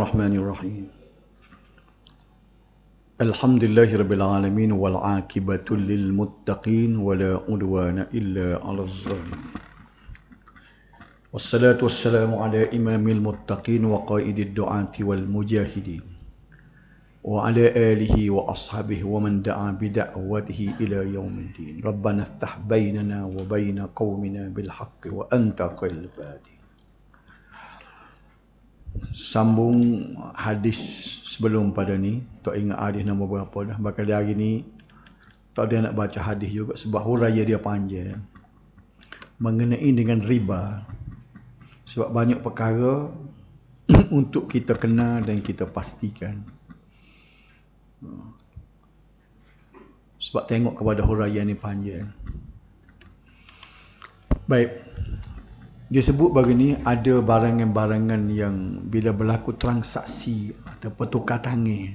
Bismillahirrahmanirrahim. Alhamdulillahirabbil alamin wal 'aqibatu lil muttaqin wala udwana illa 'alal zalimin. Wassalatu wassalamu ala imamil muttaqin wa qaidid du'ati wal mujahidin wa ala alihi wa ashabihi wa man da'a bi da'watihi ila yaumiddin. Rabbana iftah bainana wa baina qaumina bil haqqi wa anta khairul fatih. Sambung hadis sebelum pada ni, tak ingat hadis nombor berapa dah. Bakal hari ni tak ada nak baca hadis juga sebab huraian dia panjang mengenai dengan riba. Sebab banyak perkara untuk kita kenal dan kita pastikan. Sebab tengok kepada huraian ni panjang. Baik. Dia sebut begini, ada barangan-barangan yang bila berlaku transaksi atau pertukar tangan.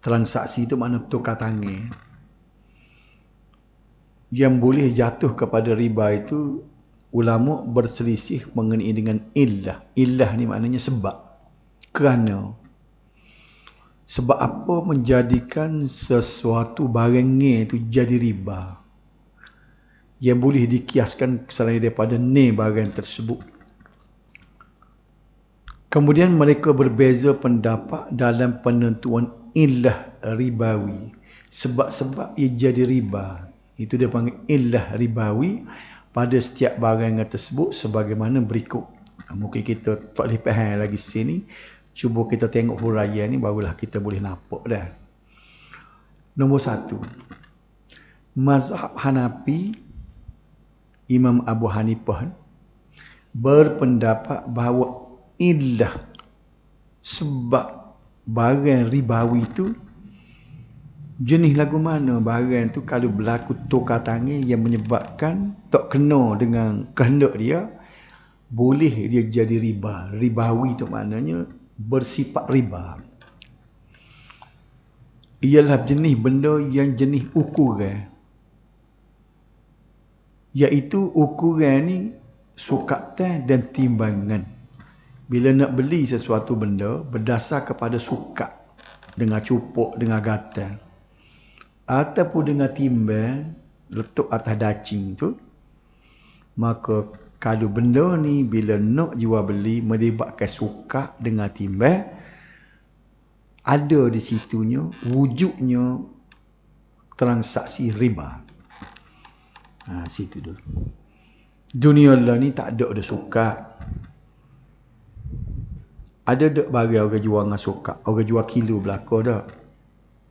Transaksi itu makna pertukar tangan. Yang boleh jatuh kepada riba itu, ulama berselisih mengenai dengan illah. Illah ni maknanya sebab. Kerana. Sebab apa menjadikan sesuatu barangnya itu jadi riba. Yang boleh dikiaskan selain daripada ni barang tersebut. Kemudian mereka berbeza pendapat dalam penentuan illah ribawi. Sebab-sebab ia jadi riba. Itu dia panggil illah ribawi pada setiap barang tersebut sebagaimana berikut. Mungkin kita tak boleh faham lagi sini. Cuba kita tengok huraian ni barulah kita boleh nampak dah. Nombor 1. Mazhab Hanafi, Imam Abu Hanifah berpendapat bahawa illah sebab barang ribawi itu jenis lagu mana barang tu kalau berlaku tukar tangan yang menyebabkan tak kena dengan kehendak dia, boleh dia jadi riba. Ribawi itu maknanya bersifat riba. Ialah jenis benda yang jenis ukuran, iaitu ukuran ni sukatan dan timbangan. Bila nak beli sesuatu benda berdasar kepada sukat dengan cupuk, dengan gatal ataupun dengan timbang letak atas dacing tu, maka kalau benda ni bila nak jual beli melibatkan sukat dengan timbang, ada di situnya wujudnya transaksi riba. Situ dulu. Dunia lah ni tak ada sukat. Ada tak bagi orang jual dengan sukat? Orang jual kilo belaka tak?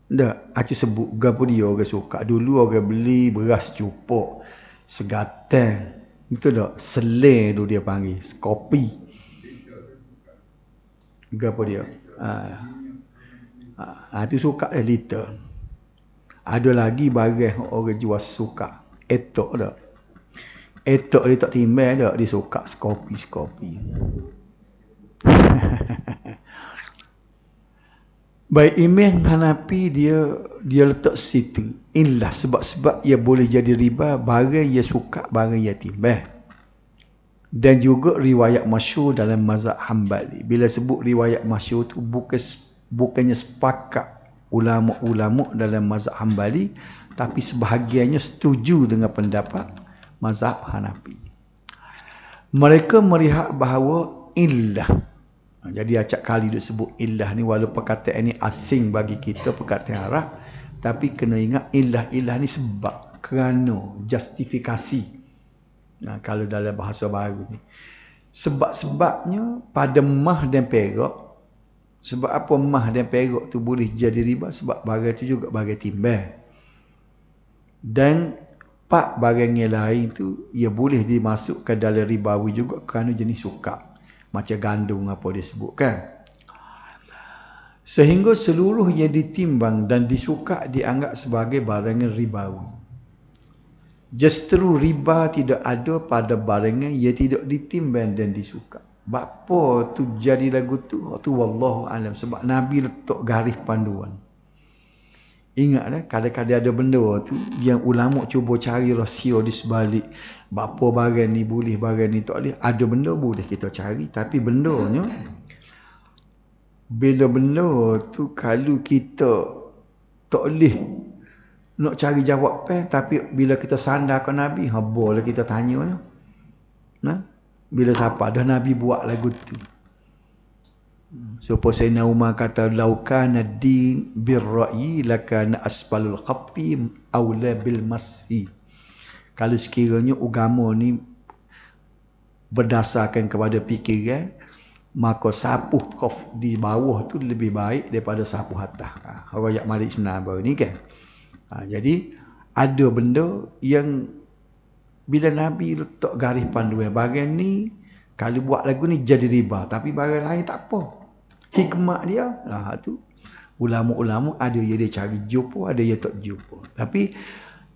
Tak. Aku sebut gapo dia orang sukat. Dulu orang beli beras cupuk segatan. Betul tak? Selai tu dia panggil. Kopi. Gapo dia? Itu sukat liter. Ada lagi barang orang jual sukat. Etok tak? Etok dia tak timbang tak? Dia suka skopi. Baik, Imam Hanafi dia letak situ. Inilah sebab-sebab ia boleh jadi riba, barang ia suka, barang ia timbang. Dan juga riwayat masyhur dalam mazhab Hambali. Bila sebut riwayat masyhur tu bukannya sepakat ulama-ulama dalam mazhab Hambali, tapi sebahagiannya setuju dengan pendapat mazhab Hanafi. Mereka melihat bahawa illah. Jadi acap kali dia sebut illah ni, walaupun perkataan ni asing bagi kita, perkataan Arab, tapi kena ingat illah ni sebab, kerana, justifikasi. Kalau dalam bahasa baru ni. Sebab-sebabnya pada mah dan perak. Sebab apa mah dan perak tu boleh jadi riba? Sebab barang tu juga barang timbang. Dan pak barang yang lain tu ia boleh dimasukkan dalam ribawi juga kerana jenis sukat. Macam gandum apa dia sebutkan. Sehingga seluruh yang ditimbang dan disukat dianggap sebagai barang ribawi. Justru riba tidak ada pada barang yang tidak ditimbang dan disukat. Bapa tu jadi lagu tu wallahu alam, sebab Nabi letak garis panduan. Ingatlah kadang-kadang ada benda tu yang ulama cuba cari rahsia di sebalik. Bapa barang ni boleh, barang ni tak boleh. Ada benda boleh kita cari, tapi bendanya bila benda tu kalau kita tak boleh nak cari jawapan, tapi bila kita sandar ke Nabi, boleh kita tanya. Nah, bila siapa dah Nabi buat lagu tu. So Sayyidina Umar kata laukana din birra'i lakana asfalul khaffi aula bil mashi. Kalau sekiranya agama ni berdasarkan kepada fikiran, maka sapuh khaf di bawah tu lebih baik daripada sapuh atas. Royak Malik Sinar baru ni kan. Jadi ada benda yang bila Nabi letak garis panduan, bagian ni kalau buat lagu ni jadi riba, tapi bagian lain tak apa. Hikmat dia tu ulama-ulama ada yang dia cari jumpa, ada yang tak jumpa. Tapi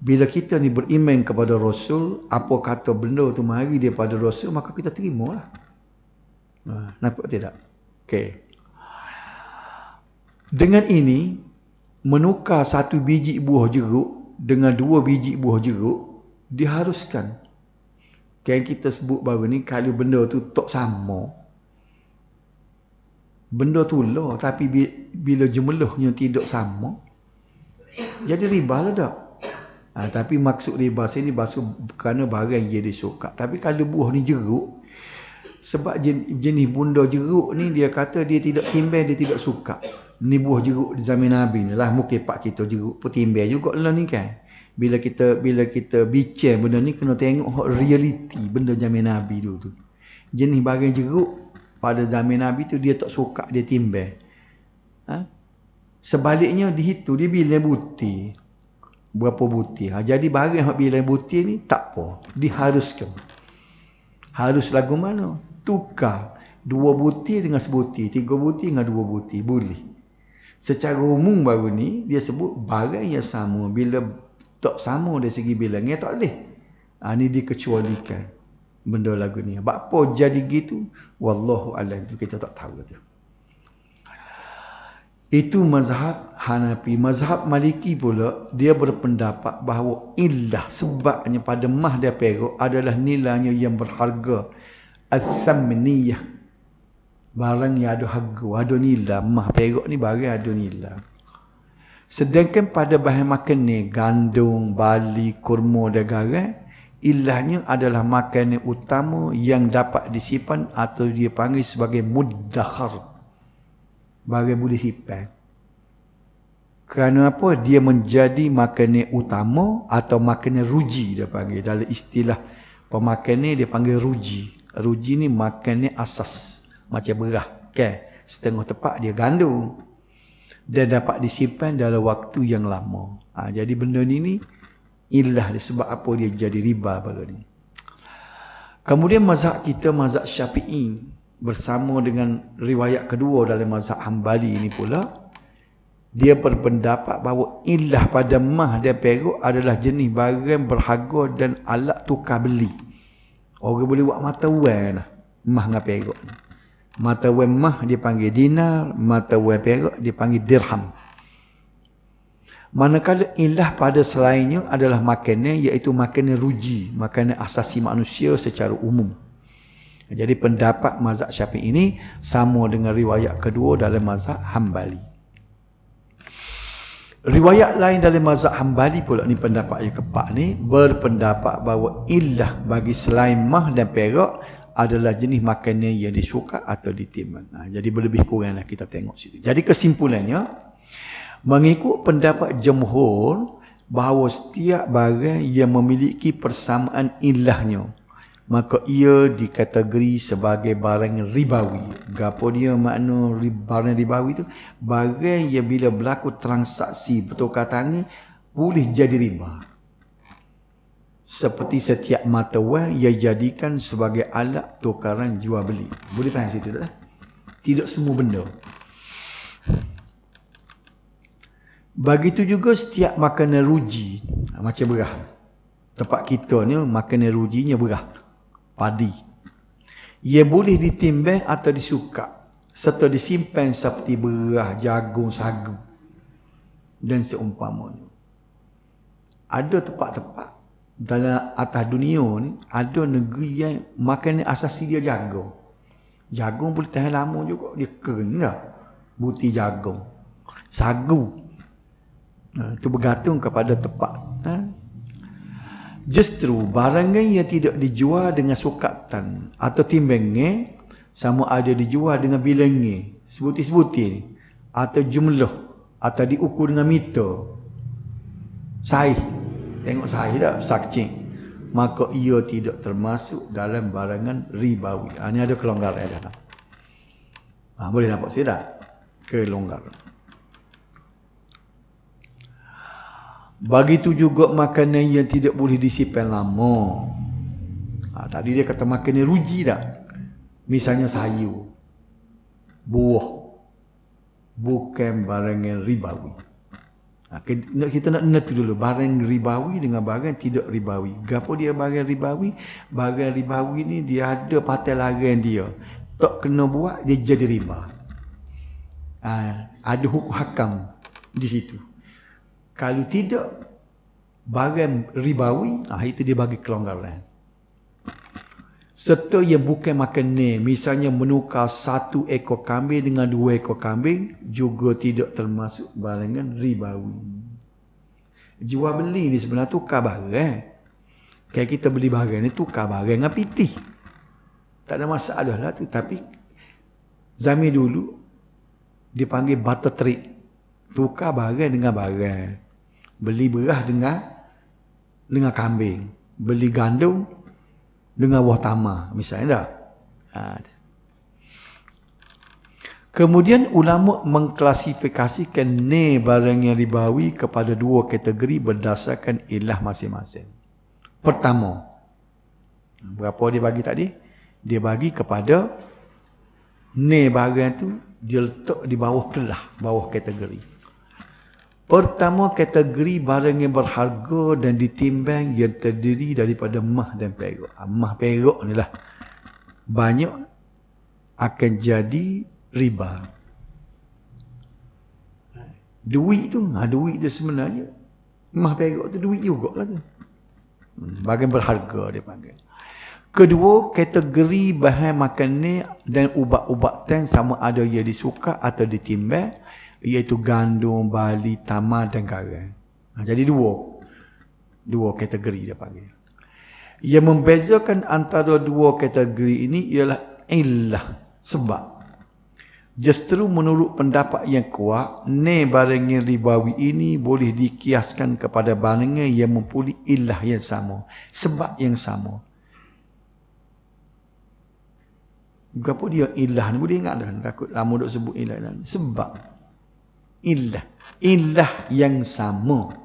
bila kita ni beriman kepada Rasul, apa kata benda tu mari daripada Rasul, maka kita terimalah. Nampak tidak? Okey. Dengan ini menukar satu biji buah jeruk dengan dua biji buah jeruk diharuskan. Yang kita sebut baru ni, kalau benda tu tak sama, benda tu lah, tapi bila jumlahnya tidak sama, jadi riba lah dah. Tapi maksud riba sini kerana barang yang disuka. Tapi kalau buah ni jeruk, sebab jenis bunda jeruk ni dia kata dia tidak timbang, dia tidak suka. Ni buah jeruk di zaman Nabi ni lah. Mungkin pak kita jeruk pun timbang juga lah ni kan. Bila kita bincang benda ni, kena tengok realiti benda zaman Nabi dulu tu. Jenis barang jeruk pada zaman Nabi tu dia tak suka, dia timbang. Sebaliknya dihitung, dia bilang butir. Berapa butir. Jadi barang yang bilang butir ni tak apa, diharuskan. Harus lagu mana? Tukar 2 butir dengan sebutir, 3 butir dengan 2 butir, boleh. Secara umum baru ni dia sebut barang yang sama, bila tak sama dari segi bilangnya tak boleh. Ni dikecualikan benda lagu ni. Apa jadi gitu? Wallahu a'lam, kita tak tahu tu. Itu mazhab Hanafi. Mazhab Maliki pula dia berpendapat bahawa illah sebabnya pada mah dan perak adalah nilainya yang berharga, as-samniyah, barang yang ada harga, ada nilai. Mah perak ni barang ada nilai. Sedangkan pada bahan makan ni, gandum, bali, kurma dan garam, ilahnya adalah makanan utama yang dapat disimpan atau dia panggil sebagai muddakhar, barang boleh simpan. Kerana apa? Dia menjadi makanan utama atau makanan ruji dia panggil. Dalam istilah pemakan dia panggil ruji. Ruji ni makanan asas, macam beras kan. Setengah tepat dia gandum dan dapat disimpan dalam waktu yang lama. Jadi benda ni ilah dia, sebab apa dia jadi riba baru ni. Kemudian mazhab kita, mazhab Syafi'i, bersama dengan riwayat kedua dalam mazhab Hambali ini pula, dia berpendapat bahawa ilah pada mah dan perak adalah jenis barang berharga dan alat tukar beli. Orang boleh buat mata wang lah, mah dengan perak. Mata wang mah dia panggil dinar, mata wang perak dia panggil dirham. Manakala ilah pada selainnya adalah makanan, iaitu makanan ruji, makanan asasi manusia secara umum. Jadi pendapat mazhab Syafi'i ini sama dengan riwayat kedua dalam mazhab Hambali. Riwayat lain dalam mazhab Hambali pula ni, pendapat yang keempat ni, berpendapat bahawa ilah bagi selain mah dan perak adalah jenis makanan yang disuka atau ditimbang. Jadi berlebih kuranglah kita tengok situ. Jadi kesimpulannya, mengikut pendapat jumhur bahawa setiap barang yang memiliki persamaan ilahnya, maka ia dikategori sebagai barang ribawi. Gapo dia makna barang ribawi tu? Barang yang bila berlaku transaksi bertukar tangan boleh jadi riba. Seperti setiap mata wang yang jadikan sebagai alat tukaran jual beli. Boleh faham situ tak? Tidak semua benda. Begitu juga setiap makanan ruji, macam beras. Tempat kita ni makanan rujinya beras, padi. Ia boleh ditimbang atau disuka serta disimpan seperti beras, jagung, sagu dan seumpamanya. Ada tempat-tempat dalam atas dunia ni, ada negeri yang makanan asasi dia jagung. Jagung boleh tahan lama juga, dia kering tak? buti jagung, sagu. Itu bergantung kepada tempat. Justru barangnya yang tidak dijual dengan sukatan atau timbangnya sama ada dijual dengan bilangnya, sebuti-sebuti atau jumlah atau diukur dengan meter. Sahih. Tengok sahih tak? Sakcing. Maka ia tidak termasuk dalam barangan ribawi. Ini ada kelonggaran dalam. Boleh nampak saya tak? Kelonggaran. Begitu juga makanan yang tidak boleh disimpan lama. Tadi dia kata makanan ruji tak? Misalnya sayur, buah, bukan barang yang ribawi. Kita nak ngerti dulu barang ribawi dengan barang tidak ribawi. Gapo dia barang ribawi? Barang ribawi ni dia ada patai larang dia. Tak kena buat dia jadi riba. Ada hukum hakam di situ. Kalau tidak barang ribawi, itu dia bagi kelonggaran. Serta yang bukan makanan, misalnya menukar 1 ekor kambing dengan 2 ekor kambing, juga tidak termasuk barangan ribawi. Jual beli ni sebenarnya tukar barang. Kayak kita beli barang ni tukar barang dengan pitih. Tak ada masalah lah tu. Tapi zaman dulu dipanggil barter trade. Tukar barang dengan barang. Beli beras dengan kambing. Beli gandum dengan buah tamar. Misalnya tak? Kemudian ulama mengklasifikasikan ni barang yang ribawi kepada 2 kategori berdasarkan ilah masing-masing. Pertama, berapa dia bagi tadi? Dia bagi kepada ni barang tu dia letak di bawah kelah, bawah kategori. Pertama, kategori barang yang berharga dan ditimbang yang terdiri daripada emas dan perak. Emas perak ni lah banyak akan jadi riba. Duit tu, duit tu sebenarnya emas perak tu duit jugalah tu. Barang berharga dia panggil. Kedua, kategori bahan makanan dan ubat-ubatan sama ada ia disuka atau ditimbang, iaitu gandum, barley, tamar dan garam. Jadi dua kategori dia panggil. Yang membezakan antara 2 kategori ini ialah illah, sebab. Justru menurut pendapat yang kuat, ni barang yang ribawi ini boleh dikiaskan kepada barang yang mempunyai illah yang sama, sebab yang sama. Apa dia illah ni? Boleh ingat dah, takut lama duk sebut illah ni. Sebab illah yang sama.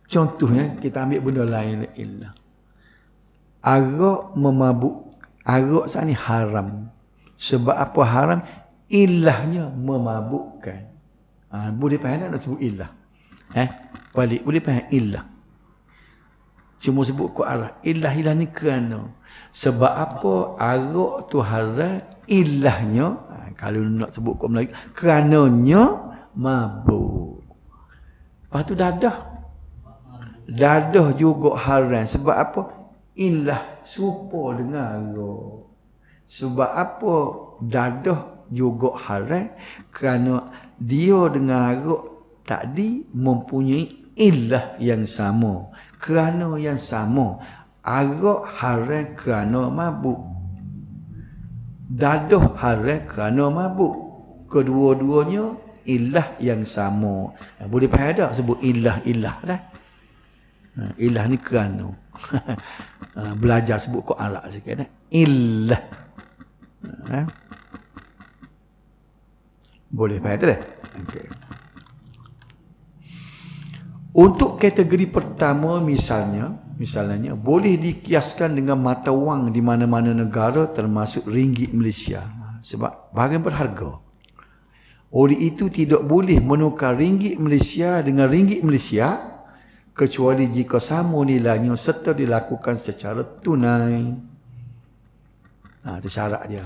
Contohnya kita ambil benda lain illah. Arak memabuk. Arak saat ni haram. Sebab apa haram? Illahnya memabukkan. Boleh faham nak sebut illah? Balik boleh faham illah. Cuma sebut ku arah. Illah ni kerana. Sebab apa arak tu haram? Illahnya, kalau nak sebut ku Melayu, kerananya mabuk. Lepas tu dadah juga haram. Sebab apa? Illah serupa dengan arak. Sebab apa dadah juga haram? Kerana dia dengan arak tadi mempunyai illah yang sama. Kerana yang sama. Arak haram kerana mabuk. Dadah haram kerana mabuk. Kedua-duanya ilah yang sama. Boleh faham tak sebut ilah dah? Ilah ni kerana. Belajar sebut kau Arab sikit dah. Ilah. Boleh faham tak dah? Okay. Untuk kategori pertama misalnya boleh dikiaskan dengan mata wang di mana-mana negara termasuk ringgit Malaysia. Sebab barang berharga. Oleh itu tidak boleh menukar ringgit Malaysia dengan ringgit Malaysia kecuali jika sama nilainya serta dilakukan secara tunai. Itu syarat dia.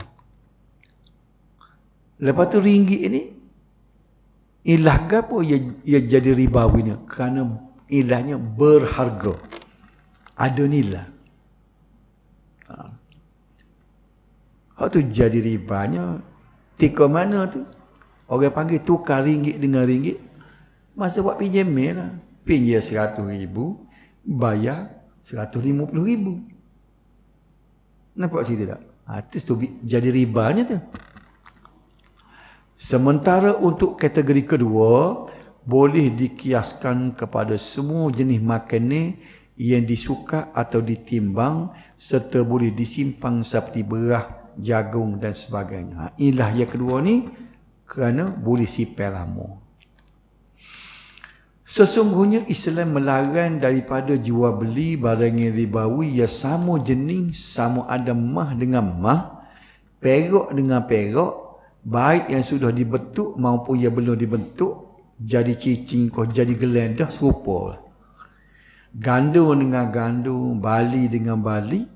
Lepas tu ringgit ini ilah gapo ia jadi ribawi ni? Kerana ilahnya berharga. Ada nilai. Hak tu jadi ribanya tika mana tu? Orang panggil tukar ringgit dengan ringgit. Masa buat pinjam lah. Pinjam 100,000, bayar 150,000. Nampak sini tak? Itu jadi ribanya tu. Sementara untuk kategori kedua, boleh dikiaskan kepada semua jenis makanan yang disuka atau ditimbang serta boleh disimpan seperti beras, jagung dan sebagainya. Inilah yang kedua ni kerana boleh simpan lama. Sesungguhnya Islam melarang daripada jual beli barang yang ribawi yang sama jenis, sama ada mah dengan mah, perak dengan perak, baik yang sudah dibentuk maupun yang belum dibentuk, jadi cicing kau jadi gelendah serupa. Gandum dengan gandum, bali dengan bali.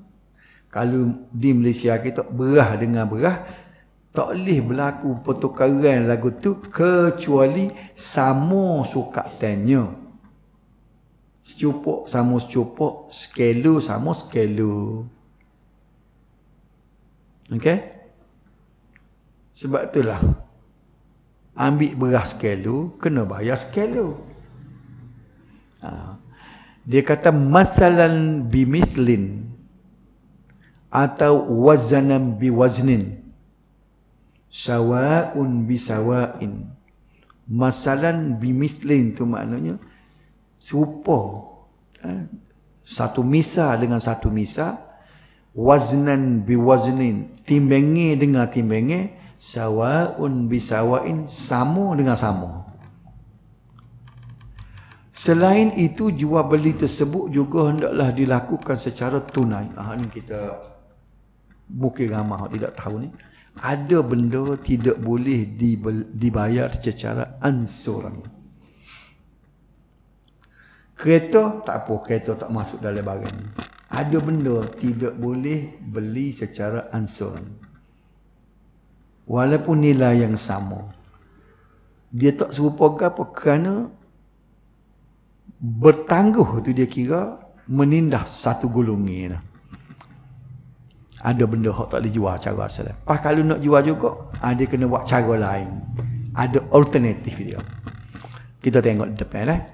Kalau di Malaysia kita beras dengan beras, tak boleh berlaku pertukaran lagu tu kecuali sama sukatannya. Secupuk sama secupuk, sekilo sama sekilo. Okey? Sebab itulah ambil beras sekilo, kena bayar sekilo. Dia kata masalan bimislin atau wazanan biwaznin, sawa'un bisawa'in. Masalan bimislin tu maknanya serupa, satu misa dengan satu misa, waznan biwaznin, timbangi dengan timbangi, sawa'un bisawa'in, sama dengan sama. Selain itu, jual beli tersebut juga hendaklah dilakukan secara tunai. Ini kita mungkin ramai tidak tahu ni. Ada benda tidak boleh dibayar secara ansuran. Kereta tak apa, kereta tak masuk dalam barang ni. Ada benda tidak boleh beli secara ansuran. Walaupun nilai yang sama. Dia tak serupa apa kerana bertangguh tu dia kira menindah satu golongan lah. Ada benda hak tak boleh jual cara asal. Pas kalau nak jual juga, dia kena buat cara lain. Ada alternatif dia. Kita tengok di depan lah.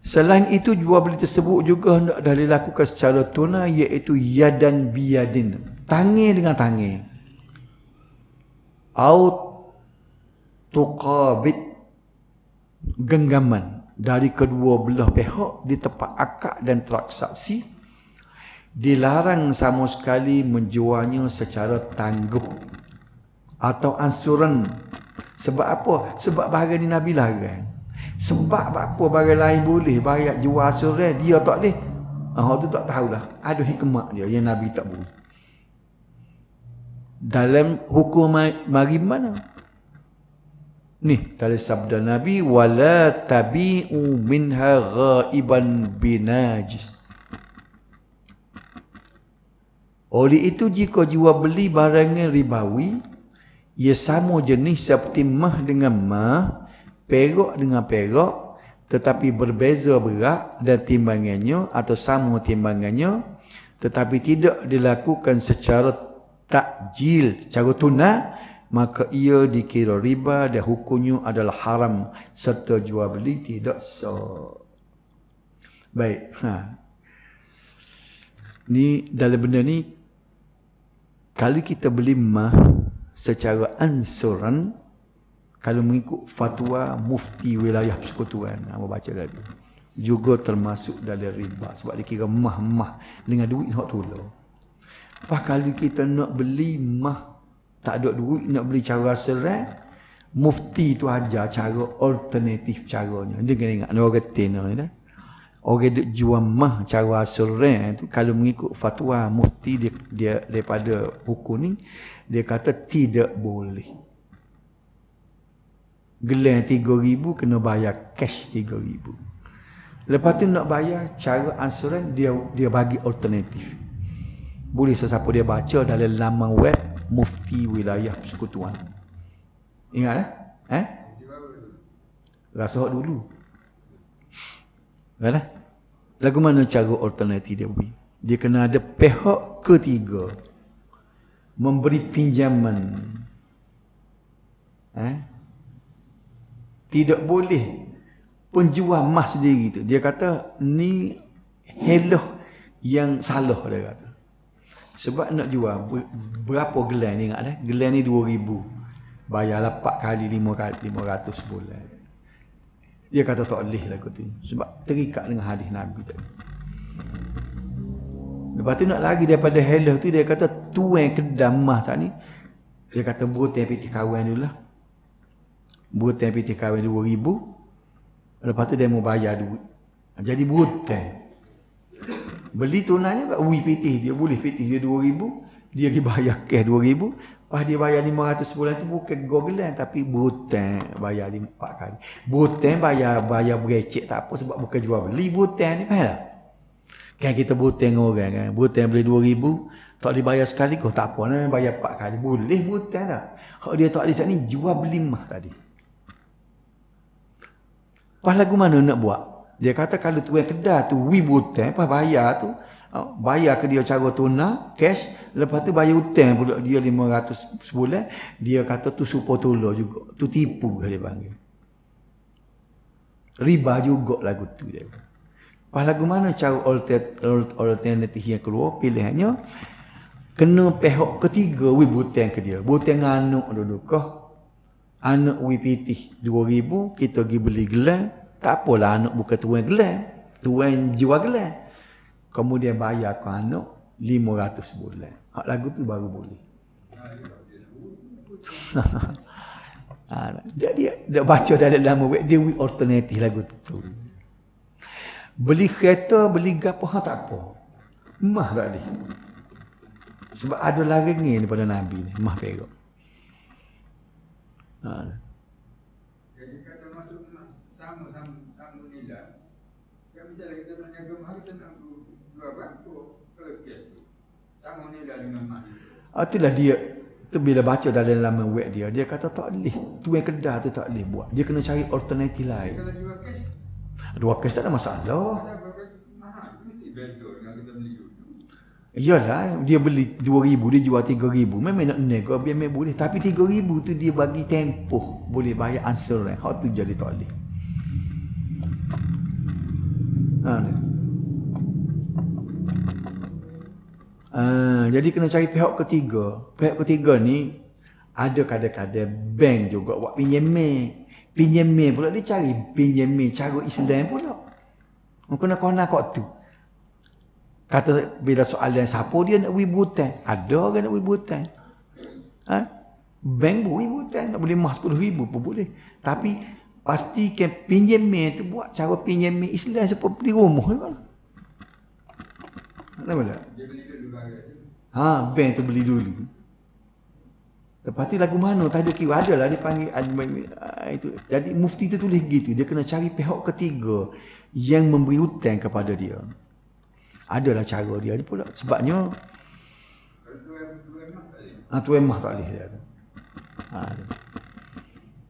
Selain itu, jual beli tersebut juga hendak dah dilakukan secara tunai, iaitu yadan biyadin. Tangan dengan tangan. Tuqabit, genggaman dari kedua belah pihak di tempat akad dan transaksi. Dilarang sama sekali menjualnya secara tangguh atau ansuran. Sebab apa? Sebab barang ni Nabi larang. Sebab apa barang lain boleh bayar jual ansuran, dia tak boleh? Tu tak tahulah. Ada hikmah dia yang Nabi tak boleh. Dalam hukum mari mana? Ni dalam sabda Nabi, wala tabi'u minha ghaiban binajis. Oleh itu, jika jual beli barang ribawi, ia sama jenis seperti mah dengan mah, perak dengan perak, tetapi berbeza berat dan timbangannya atau sama timbangannya, tetapi tidak dilakukan secara takjil, secara tunai, maka ia dikira riba dan hukumnya adalah haram serta jual beli tidak sah. Baik. Ni dalam benda ni, kalau kita beli mah secara ansuran, kalau mengikut fatwa mufti wilayah persekutuan, apa baca tadi, juga termasuk dalam riba sebab dikira mah dengan duit hak tolong. Pas kalau kita nak beli mah tak ada duit, nak beli cara serai, mufti tu ajar cara alternatif caranya. Dia kena ingat, orang retin ni. Orang duk jual mah cara serai tu, kalau mengikut fatwa mufti dia daripada buku ni, dia kata tidak boleh. Gelang 3,000 kena bayar cash 3,000. Lepas tu nak bayar cara ansuran, dia bagi alternatif. Boleh sesiapa dia baca dalam laman web Mufti Wilayah Persekutuan. Ingat rasa hak dulu. Baiklah. Lagu mana cara alternatif dia beri? Dia kena ada pihak ketiga memberi pinjaman. Tidak boleh penjual emas sendiri tu. Dia kata ni helah yang salah dia kata. Sebab nak jual berapa gelang ni ingat dah? Gelang ni 2,000. Bayarlah 4 kali 500 sebulan. Dia kata tak boleh lagu tu. Sebab terikat dengan hadis Nabi tadi. Lepas tu nak lagi daripada helah tu dia kata tuan kedai emas ni. Dia kata berhutang piti kawan dulu lah. Berhutang piti kawan 2,000. Lepas tu dia mau bayar duit. Jadi berhutang. Beli tunanya kat ui pitih dia boleh pitih dia 2,000, dia pergi bayar cash 2,000, pas dia bayar 500 sebulan tu bukan gogelan tapi berhutang bayar 4 kali. Berhutang bayar berecek tak apa sebab bukan jual beli berhutang ni faham tak? Kan kita berhutang dengan orang kan, berhutang beli 2,000, tak dibayar sekali kau tak apa nak bayar 4 kali. Boleh berhutang tak? Hak dia tak ada ni jual beli mah tadi. Pas lagu mana nak buat? Dia kata kalau tuan kedai tu berhutang, pas bayar tu, bayar ke dia cara tunai, cash, lepas tu bayar hutang pula dia 500 sebulan, dia kata tu supaya tolong juga. Tu tipu dia panggil. Riba juga lagu tu dia. Pas lagu mana cara alternatif yang keluar, pilihannya, kena pihak ketiga berhutang ke dia. Berhutang dengan anak dulu kah? Anak pitih 2,000, kita pergi beli gelang. Tak apalah anak bukan tuan gelang. Tuan jual gelang. Kemudian bayar ke anak 500 sebulan. Hak lagu tu baru boleh. Dia baca dalam web dia alternatif lagu tu. Beli kereta, beli gapo tak apa. Mah tak ada. Sebab ada lagi ni daripada Nabi ni, mah perak. Jadi kata masuk sama nilai. Kan misalnya kita nak jaga mahal kita nak jual berapa kalau cash tu. Sama nilai dengan mahal. Itulah dia. Tu bila baca dalam laman web dia kata tak boleh. Tuan kedai tu tak boleh buat. Dia kena cari alternatif lain. Kalau jual cash? Jual cash tak ada masalah. Mahal. Mesti beza dengan kita beli dulu. Iyalah, dia beli 2,000, dia jual 3,000. Memang nak nego, biar memang boleh. Tapi 3,000 tu dia bagi tempoh. Boleh bayar ansur. Hak tu jadi tak boleh. Jadi kena cari pihak ketiga. Pihak ketiga ni ada kadang-kadang bank juga buat pinjaman. Pinjaman pula dia cari pinjaman cara Islam pula. Kena kok tu. Kata bila soalan siapa dia nak beri hutang? Ada orang nak beri hutang. Bank beri hutang nak beli emas 10,000 pun boleh. Tapi pastikan pinjaman tu buat cara pinjaman Islam seperti beli rumah kan. Kenapa tak? Dia beli dulu bank tu beli dulu. Lepas tu lagu mana tak ada kira adalah dia panggil itu. Jadi mufti tu tulis gitu, dia kena cari pihak ketiga yang memberi hutang kepada dia. Adalah cara dia pula sebabnya tuan mah tak boleh dia.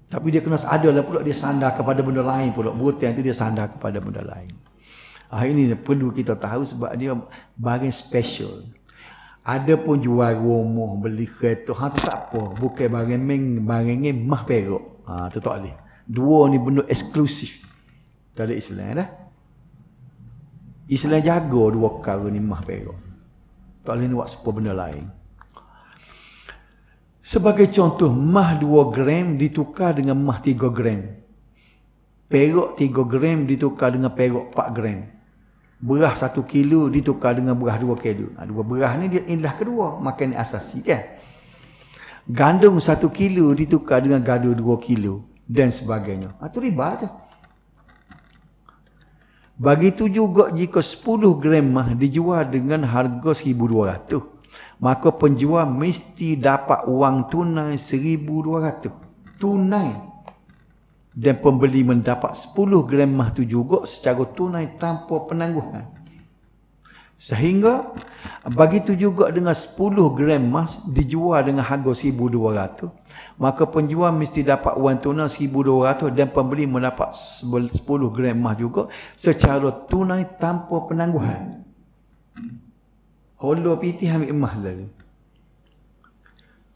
Tapi dia kena adalah pula dia sandar kepada benda lain pula. Hutang tu dia sandar kepada benda lain. Ini perlu kita tahu sebab dia barang special. Ada pun jual rumah, beli kereta, tu tak apa. Bukan barangnya mah perak. Tu tak boleh. Dua ni benda eksklusif dalam Islam dah. Islam jaga dua perkara ni mah perak. Tak boleh buat sebuah benda lain. Sebagai contoh, mah 2 gram ditukar dengan mah 3 gram. Perak 3 gram ditukar dengan perak 4 gram. Beras 1 kilo ditukar dengan beras 2 kilo. Dua beras ni dia ilah kedua, makan asasi kan. Gandum 1 kilo ditukar dengan gandum 2 kilo dan sebagainya. Itu riba tu. Begitu juga jika 10 gram mah dijual dengan harga 1,200, maka penjual mesti dapat wang tunai 1,200. Tunai. Dan pembeli mendapat 10 gram mah tu juga secara tunai tanpa penangguhan. Sehingga begitu juga dengan 10 gram emas dijual dengan harga 1,200, maka penjual mesti dapat wang tunai 1,200 dan pembeli mendapat 10 gram emas juga secara tunai tanpa penangguhan. Holo pitih ambil emas lalu.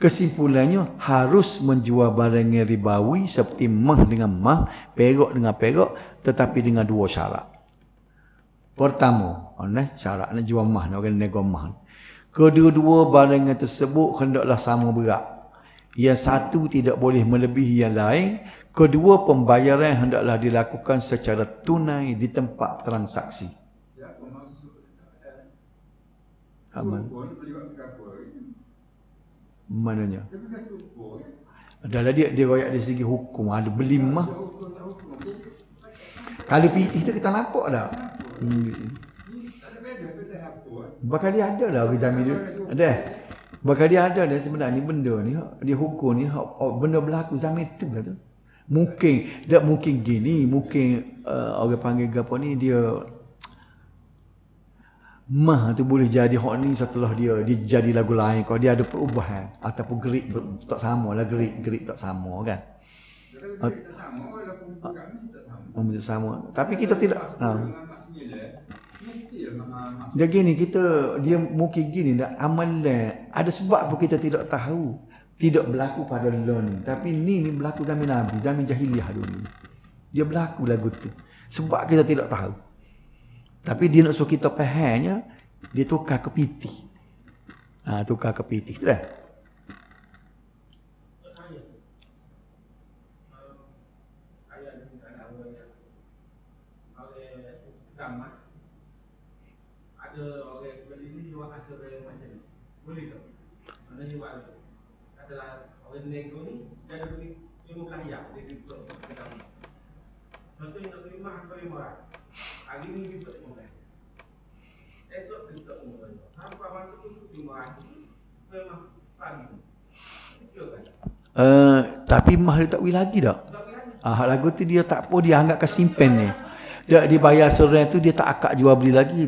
Kesimpulannya harus menjual barang yang ribawi seperti mah dengan mah, perak dengan perak, tetapi dengan dua syarat. Pertama, syarat nak jual mah, nak kena nego mah. Kedua-dua barang yang tersebut hendaklah sama berat. Yang satu tidak boleh melebihi yang lain. Kedua, pembayaran hendaklah dilakukan secara tunai di tempat transaksi. Aman. Mananya? Adalah dia royak dari segi hukum. Ada beli mah. Kalau pitih tu kita nampak dah. Bakal dia ada lah vitamin dia. Ada. Bakal dia ada dah sebenarnya benda ni. Dia hukum ni. Benda berlaku zaman tu lah tu. Mungkin. Tak mungkin gini. Mungkin orang panggil apa ni. Dia. Mah tu boleh jadi hak ni setelah dia jadi lagu lain. Kalau dia ada perubahan. Ataupun gerik tak sama lah. Gerik tak sama kan. Gerik tak sama. Walaupun kami tak sama. Tapi kita tidak. Dia gini dia mungkin gini dah amalan ada sebab pun kita tidak tahu tidak berlaku pada law ni tapi ni berlaku zaman Nabi zaman jahiliah dulu dia berlaku lagu tu sebab kita tidak tahu tapi dia nak suruh kita fahamnya dia tukar ke pitih tukar ke pitih tu dah ada orang beli ni jual hasil macam ni. Boleh tak? Mana jual tu? Katalah orang nego ni dia ada beli 15 yang dia tutup kita. Contohnya nak beli mah harga RM5. Hari ni dia tutup RM5. Esok dia tutup RM5. Sampai masuk tu RM5. Memang pagi. Betul kan? Tapi mah dia tak beli lagi tak? Hak lagu tu dia tak apa dia anggap kesimpan ni. Dia bayar seorang tu dia tak akak jual beli lagi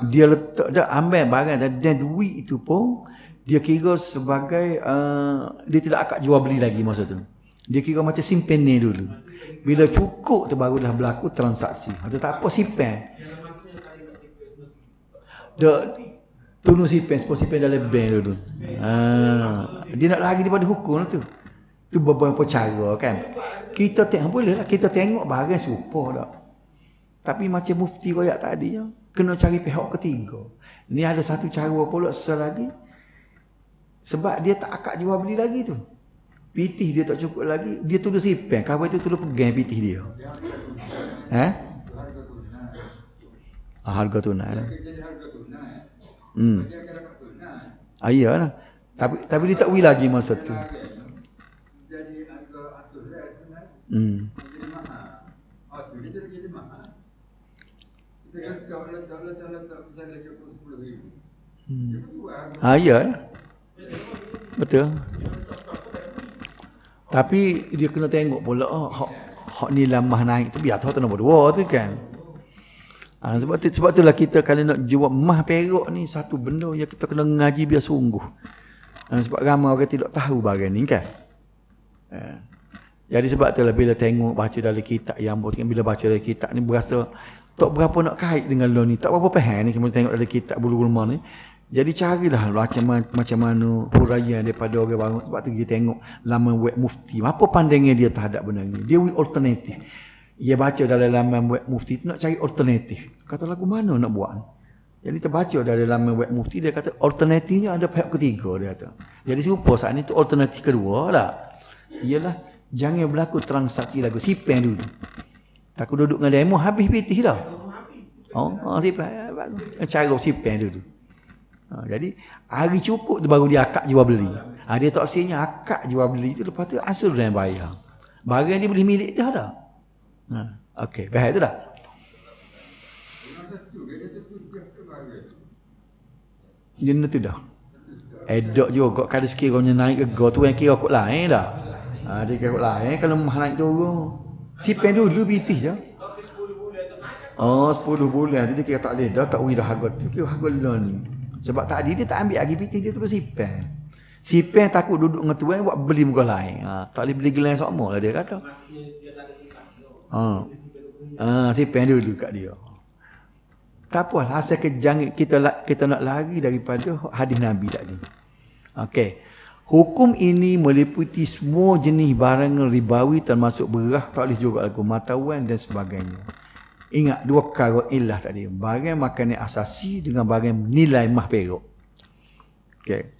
dia letak dah ambil barang dan duit itu pun dia kira sebagai dia tidak akak jual beli lagi masa tu. Dia kira macam simpan ni dulu. Bila cukup tu barulah berlaku transaksi. Dia tak apa simpan. Dia tolong simpan dalam bank dulu. Dia nak lagi daripada hukum tu. Tu beberapa cara kan. Kita tengok boleh lah kita tengok barang serupa tak. Tapi macam mufti royak tadi ya, kena cari pihak ketiga. Ni ada satu cara pula selagi. Sebab dia tak akak jual beli lagi tu. Pitih dia tak cukup lagi, dia tulis simpan. Kawan tu tulis pegang pitih dia. Harga tunai. Jadi harga tunai. Dia akan dapat tunai. Iyalah. Tapi dia tak beli lagi masa tu. Jadi harga asuran sebenarnya. Jadi mahal. Tu dia jadi mahal. Kita letak misalnya RM10,000. Ya. Betul. Tapi dia kena tengok pula hak nilai mah naik tu biar tahu tu nombor 2 tu kan. Sebab itulah kita kalau nak jual mah perak ni satu benda yang kita kena ngaji biar sungguh. Sebab ramai orang tidak tahu barang ni kan. Jadi sebab itulah bila tengok baca dalam kitab yang bila baca dalam kitab ni berasa tak berapa nak kait dengan law ni. Tak berapa faham ni kita tengok dalam kitab bulu ulama ni. Jadi carilah macam mana huraian daripada orang baru. Sebab tu kita tengok laman web mufti. Apa pandangan dia terhadap benda ni? Dia alternatif. Dia baca dalam laman web mufti tu nak cari alternatif. Kata lagu mana nak buat? Jadi terbaca dalam laman web mufti dia kata alternatifnya ada pihak ketiga dia kata. Jadi serupa saat ni tu alternatif kedua lah. Ialah jangan berlaku transaksi lagu simpan dulu. Takut duduk dengan demo habis pitih dah. Simpan. Cara simpan dulu. Jadi hari cukup tu baru dia akak jual beli. Dia tak sinya akak jual beli tu lepas tu asuran bayar. Barang dia boleh milik dah dah. Okey, baik tu dah. Dia tu dah. Edok juga kalau sekiranya naik ke go tu yang kira kot lain dah. Dia kira kot lain kalau mah naik turun. Simpan dulu pitih je. 10 bulan tu dia kira tak boleh dah tak boleh dah harga tu. Kira harga loan ni. Sebab tadi dia tak ambil lagi pitih dia terus simpan. Simpan takut duduk dengan tuan buat beli muka lain. Tak boleh beli gelang sama lah dia kata. Simpan dulu kat dia. Tak apa asal kita nak lari daripada hadis Nabi tadi. Okey. Hukum ini meliputi semua jenis barang ribawi termasuk beras, tak boleh juga lagu matawan dan sebagainya. Ingat dua perkara ilah tadi. Barang makanan asasi dengan barang nilai mah perak. Okay.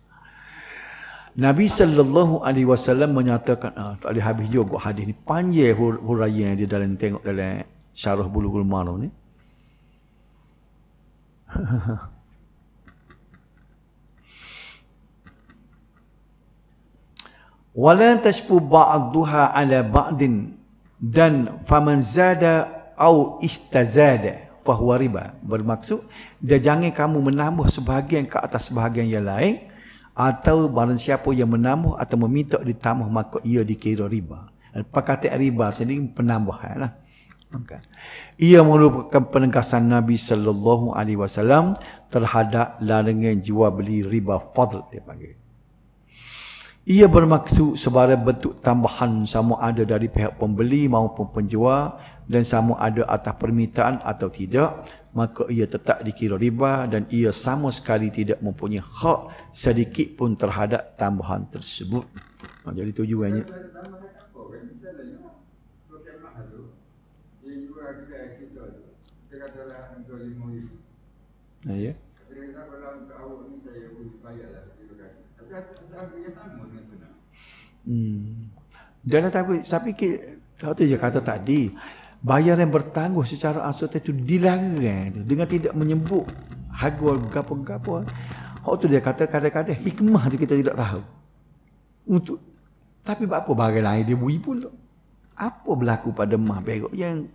Nabi SAW menyatakan, tak boleh habis juga hadis ni. Panjang huraian dia dalam tengok dalam syarah Bulughul Maram ni. Wala tashbu ba'duha ala ba'din, dan faman zada au istazada fahuwa riba. Bermaksud dia jangan kamu menambah sebahagian ke atas sebahagian yang lain, atau barang siapa yang menambah atau meminta ditambah maka ia dikira riba. Perkataan riba sendiri penambahan lah. Okay. Ia merupakan penegasan Nabi SAW terhadap larangan jual beli riba fadl, dia panggil. Ia bermaksud sebarang bentuk tambahan sama ada dari pihak pembeli maupun penjual, dan sama ada atas permintaan atau tidak, maka ia tetap dikira riba dan ia sama sekali tidak mempunyai hak sedikit pun terhadap tambahan tersebut. Jadi tujuannya. Tambahan apa kan? Misalnya, token mahal tu, dia jual kedai kita tu, dia katalah untuk RM5,000. Ya. Dia kata kalau untuk awak ni saya boleh bayar lah. Tapi harga yang sama dengan tu nak. Dan tapi tu je kata tadi, bayaran bertangguh secara asuransi itu dilarang dengan tidak menyebut harga gapo-gapo. Hak tu dia kata kadang-kadang hikmah dia kita tidak tahu. Tapi apa barang lain dia beri pula. Apa berlaku pada mah perak yang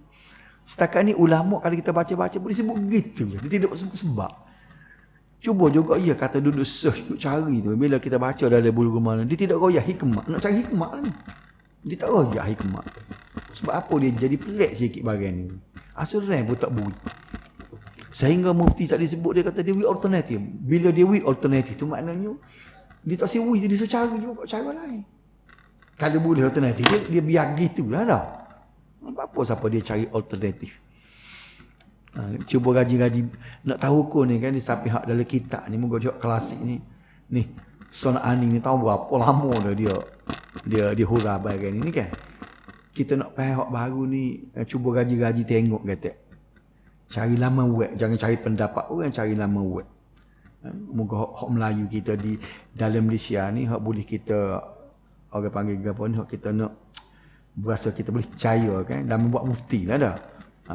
setakat ni ulama kalau kita baca-baca boleh sebut begitu je. Dia tidak sebut sebab. Cuba juga ia kata duduk search, duduk cari tu. Bila kita baca dalam Bulughul Maram, dia tidak royak hikmah. Nak cari hikmah ni. Dia tak royak hikmah. Sebab apa dia jadi pelik sikit barang ni. Asuran pun tak beri. Sehingga mufti tak disebut, dia kata dia weak alternatif. Bila dia weak alternatif tu maknanya dia tak siwi, dia suruh cari juga cara lain. Kalau boleh alternatif, dia biar gitulah dah. Apa siapa dia cari alternatif. Cuba gaji-gaji nak tahu hukum ni kan, di samping hak dalam kitab ni, moga jawab klasik ni. Ni Sonani ni tahu berapa lama dah dia hurah bagian ni kan. Kita nak faham hak baru ni, cuba gaji-gaji tengok kata. Cari laman web, jangan cari pendapat orang, cari laman web. Moga hak Melayu kita di dalam Malaysia ni hak boleh kita orang panggil apa ni, hak kita nak berasa kita boleh percaya kan, laman buat mufti lah dah.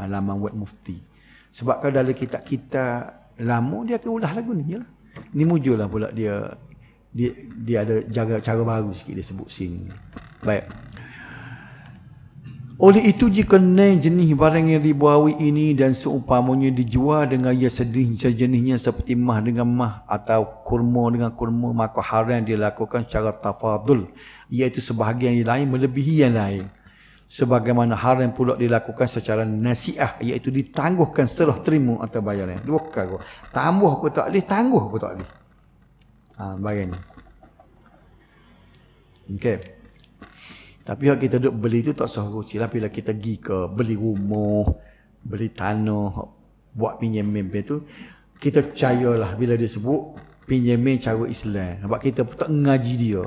Laman web mufti. Sebab kalau dalam kitab kita lama dia akan ulah lagu ni lah. Ni muncullah pula dia ada cara baru sikit dia sebut sini. Baik. Oleh itu jika naik jenis barang yang ribawi ini dan seumpamanya dijual dengan ia sejenisnya seperti mah dengan mah atau kurma dengan kurma, maka haram dilakukan secara tafadul, iaitu sebahagian yang lain melebihi yang lain. Sebagaimana haram pula dilakukan secara nasiah, iaitu ditangguhkan serah terima atau bayaran. Dua perkara. Tambah pun tak boleh, tangguh pun tak boleh. Bagian ni. Okey. Tapi kalau kita duduk beli tu tak sah rusi lah. Bila kita pergi ke beli rumah, beli tanah, buat pinjaman tu, kita percayalah bila dia sebut pinjaman cara Islam. Sebab kita pun tak ngaji dia.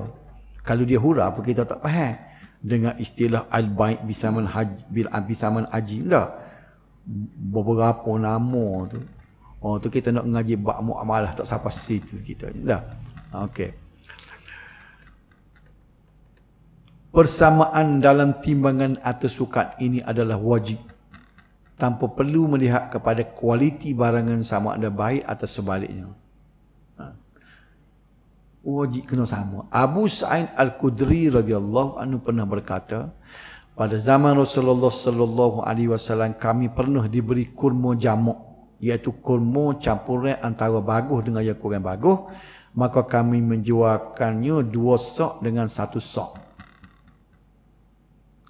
Kalau dia huraf pun kita tak faham. Dengan istilah al-baik bisaman haji, bil bisaman haji dah. Beberapa nama tu. Tu kita nak ngaji bab muamalah tak sampai situ kita dah. Okey. Persamaan dalam timbangan atau sukat ini adalah wajib. Tanpa perlu melihat kepada kualiti barangan sama ada baik atau sebaliknya. Wajib kena sama. Abu Sa'id Al-Khudri radhiyallahu anhu pernah berkata, pada zaman Rasulullah sallallahu alaihi wasallam kami pernah diberi kurma jamak, iaitu kurma campuran antara bagus dengan yang kurang bagus, maka kami menjualkannya 2 sok dengan 1 sok.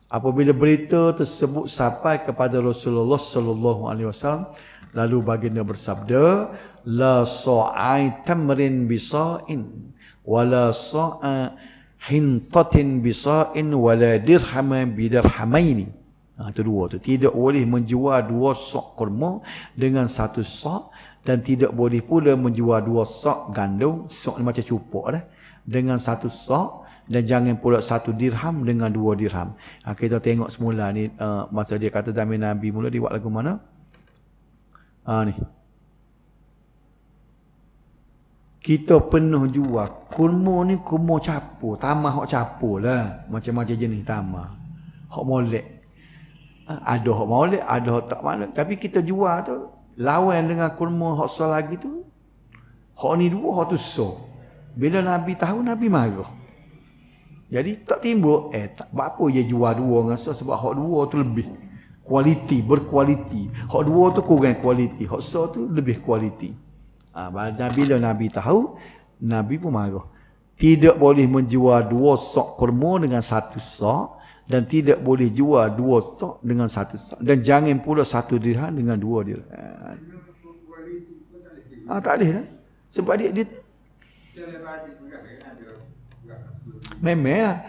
Apabila berita tersebut sampai kepada Rasulullah sallallahu alaihi wasallam, lalu baginda bersabda, la sa'i tamrin bisa'in wala sa'a hintatin bisa'in wala dirhaman bidirhamaini. Itu dua tu. Tidak boleh menjual 2 sok kurma dengan 1 sok, dan tidak boleh pula menjual 2 sok gandum. Sok ni macam cupuk dah. dengan 1 sak, dan jangan pula 1 dirham dengan 2 dirham. Kita tengok semula ni masa dia kata zaman Nabi mula dia buat lagu mana? Ni. Kita penuh jual kurma ni, kurma capur, tamah hok capur lah, macam-macam jenis tamah. Hok molek. Ada hok molek, ada hok tak mana, tapi kita jual tu lawan dengan kurma hok so lagi tu. Hok ni 2, hok tu so. Bila Nabi tahu, Nabi marah. Jadi tak timbul tak apa dia jual 2 dengan so, sebab hok 2 tu lebih kualiti, berkualiti. Hok 2 tu kurang kualiti, hok so tu lebih kualiti. Bila Nabi tahu, Nabi pun marah. Tidak boleh menjual 2 sak kurma dengan 1 sak, dan tidak boleh jual 2 sak dengan 1 sak, dan jangan pula 1 dirham dengan 2 dirham. Tak boleh lah. Sebab dia memang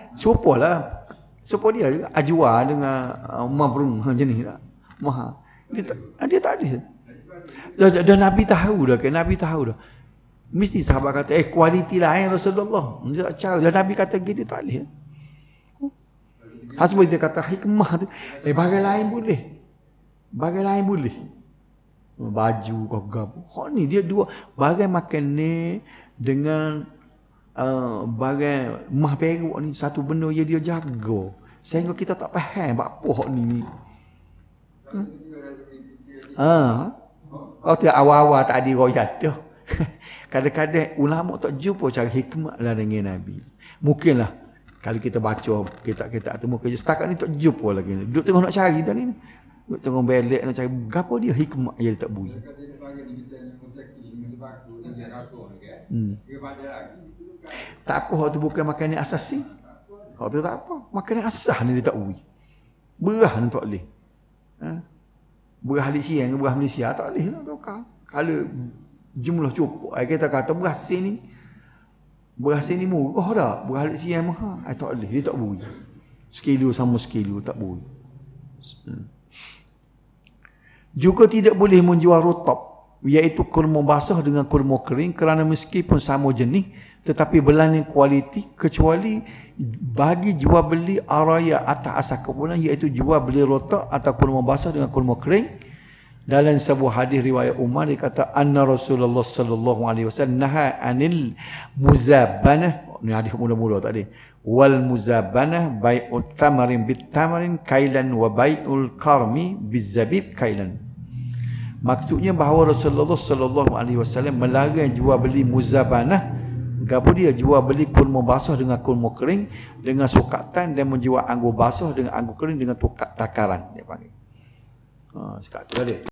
lah. Supaya dia jual dengan mabrung jenis lah. Mahal. Dia tak boleh. Dan Nabi tahu dah, Nabi tahu dah. Mesti sahabat kata, kualiti lain Rasulullah. Dia tak cara. Dan Nabi kata gitu, tak boleh. Sebab dia kata hikmah tu, bagai lain boleh. Bagai lain boleh. Baju kau gapo. Hak ni dia 2 bagai makan ni dengan bagai mah peruk ni, satu benda yang dia jaga. Sehingga kita tak faham apa hak ni. Tu awal-awal tak ada royat tu. Kadang-kadang ulama tak jumpa cara hikmah lah dengan Nabi. Mungkinlah kalau kita baca kitab-kitab tu mungkin setakat ni tak jumpa lagi. Duduk tengok nak cari dah ni. Duduk tengok belek nak cari gapo dia hikmah yang tak bunyi. Tak apa, hak tu bukan makanan asasi. Hak tu tak apa. Makanan asas ni dia tak bunyi. Berah ni tak boleh. Berah di siang, berah Malaysia tak boleh lah tukar. Kalau jumlah cukup, kita kata beras ni murah dah, beras di siang mahal, tak boleh, dia tak boleh. Sekilo sama sekilo tak boleh. Juga tidak boleh menjual rotab, iaitu kurma basah dengan kurma kering, kerana meskipun sama jenis tetapi berlain kualiti, kecuali bagi jual beli araya atas asal kumpulan, iaitu jual beli rotak atau kurma basah dengan kurma kering. Dalam sebuah hadis riwayat Umar, dia kata anna Rasulullah sallallahu alaihi wasallam naha anil muzabanah. Ni hadis mula-mula tadi. Wal muzabanah bai'ut tamarin bit tamarin kailan wa bai'ul karmi bizabib kailan. Maksudnya bahawa Rasulullah sallallahu alaihi wasallam melarang jual beli muzabanah. Gapo dia jual beli kurma basah dengan kurma kering dengan sukatan, dan menjual anggur basah dengan anggur kering dengan tukar takaran dia panggil. Sekat tu dia.